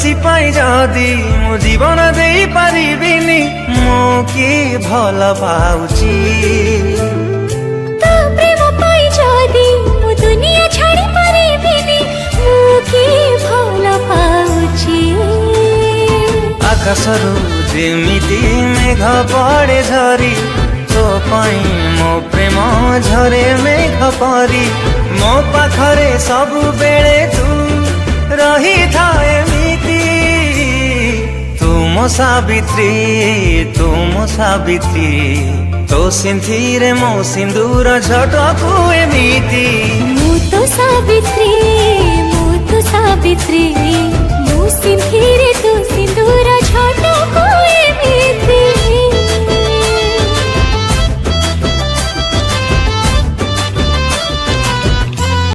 खुशी पाई जदि मो जीवन दे पारिबिनी मो कि भल पाउची ता प्रेम पाई जदि मो दुनिया छाड़ी पारिबिनी मो कि भल पाउची आकाशरू जेमिति मेघ पड़े झरी तो पाई मो प्रेम झरे मेघ परी मो पाखरे सबु बेले तू रही था एमिति तुम सावित्री तो सिंथिरे मो सिंदूर झटकू एमिति मु तो सावित्री मु सिंधी